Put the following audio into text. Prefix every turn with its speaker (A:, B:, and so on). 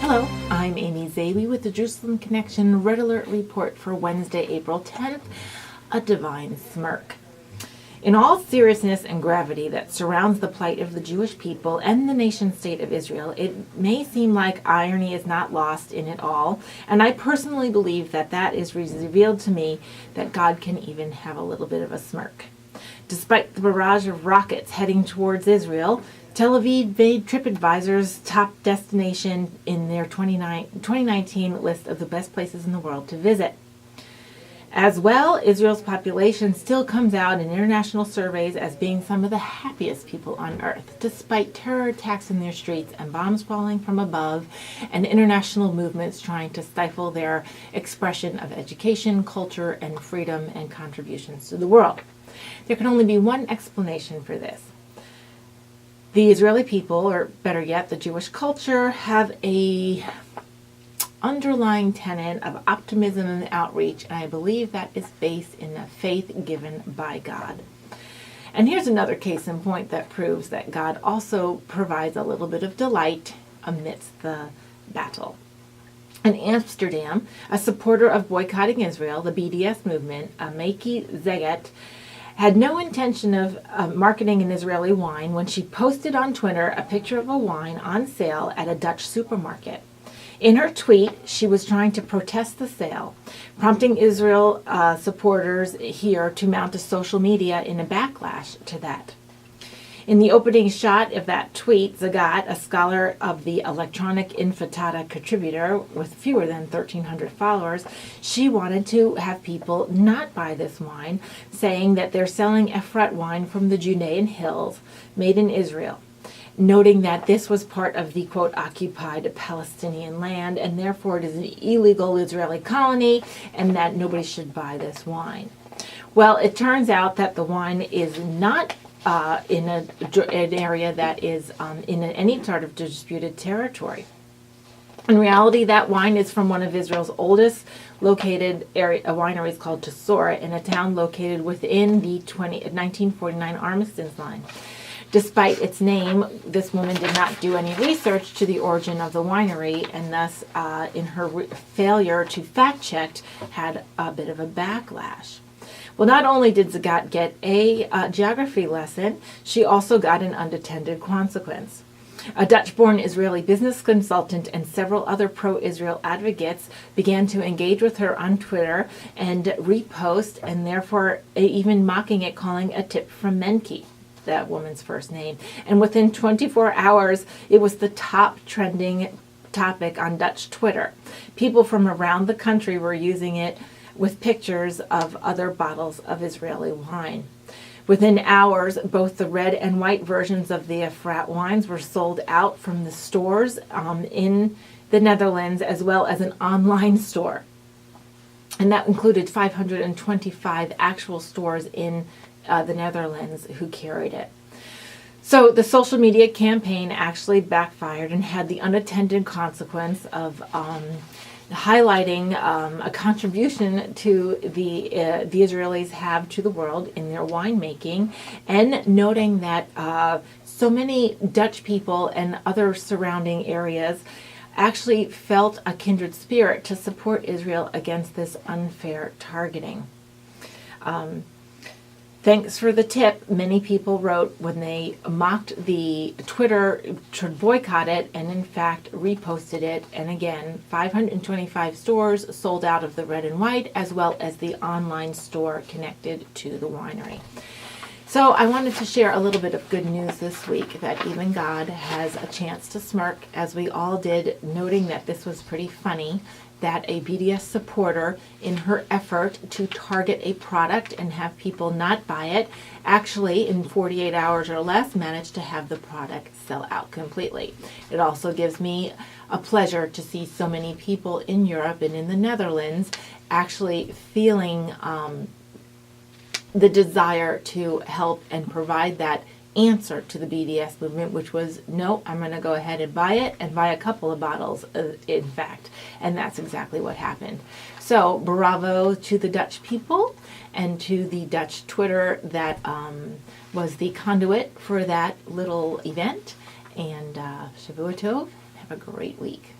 A: Hello, I'm Amy Zaby with the Jerusalem Connection Red Alert Report for Wednesday, April 10th, a Devine Smirk. In all seriousness and gravity that surrounds the plight of the Jewish people and the nation-state of Israel, it may seem like irony is not lost in it all, and I personally believe that is revealed to me that God can even have a little bit of a smirk. Despite the barrage of rockets heading towards Israel, Tel Aviv made TripAdvisor's top destination in their 2019 list of the best places in the world to visit. As well, Israel's population still comes out in international surveys as being some of the happiest people on earth, despite terror attacks in their streets and bombs falling from above and international movements trying to stifle their expression of education, culture, and freedom and contributions to the world. There can only be one explanation for this. The Israeli people, or better yet, the Jewish culture, have a underlying tenet of optimism and outreach, and I believe that is based in a faith given by God. And here's another case in point that proves that God also provides a little bit of delight amidst the battle. In Amsterdam, a supporter of boycotting Israel, the BDS movement, Maiki Zeget, had no intention of marketing an Israeli wine when she posted on Twitter a picture of a wine on sale at a Dutch supermarket. In her tweet, she was trying to protest the sale, prompting Israel supporters here to mount a social media in a backlash to that. In the opening shot of that tweet, Zagat, a scholar of the electronic infatata contributor with fewer than 1,300 followers, she wanted to have people not buy this wine, saying that they're selling Efrat wine from the Judean hills, made in Israel, noting that this was part of the, quote, occupied Palestinian land, and therefore it is an illegal Israeli colony, and that nobody should buy this wine. Well, it turns out that the wine is not in an area that is in any sort of disputed territory. In reality, that wine is from one of Israel's oldest located wineries called Tesora in a town located within the 1949 armistice line. Despite its name, this woman did not do any research to the origin of the winery, and thus, in her failure to fact-check, had a bit of a backlash. Well, not only did Zagat get a geography lesson, she also got an unintended consequence. A Dutch-born Israeli business consultant and several other pro-Israel advocates began to engage with her on Twitter and repost, and therefore even mocking it, calling a tip from Menke, that woman's first name. And within 24 hours, it was the top trending topic on Dutch Twitter. People from around the country were using it with pictures of other bottles of Israeli wine. Within hours, both the red and white versions of the Efrat wines were sold out from the stores in the Netherlands, as well as an online store. And that included 525 actual stores in the Netherlands who carried it. So the social media campaign actually backfired and had the unintended consequence of highlighting a contribution to the Israelis have to the world in their winemaking, and noting that so many Dutch people and other surrounding areas actually felt a kindred spirit to support Israel against this unfair targeting. Thanks for the tip. Many people wrote when they mocked the Twitter to boycott it, and in fact reposted it. And again, 525 stores sold out of the red and white, as well as the online store connected to the winery. So I wanted to share a little bit of good news this week, that even God has a chance to smirk, as we all did, noting that this was pretty funny, that a BDS supporter, in her effort to target a product and have people not buy it, actually in 48 hours or less managed to have the product sell out completely. It also gives me a pleasure to see so many people in Europe and in the Netherlands actually feeling the desire to help and provide that answer to the BDS movement, which was, no, I'm going to go ahead and buy it, and buy a couple of bottles, in fact. And that's exactly what happened. So bravo to the Dutch people and to the Dutch Twitter that was the conduit for that little event. And Shavua Tov, have a great week.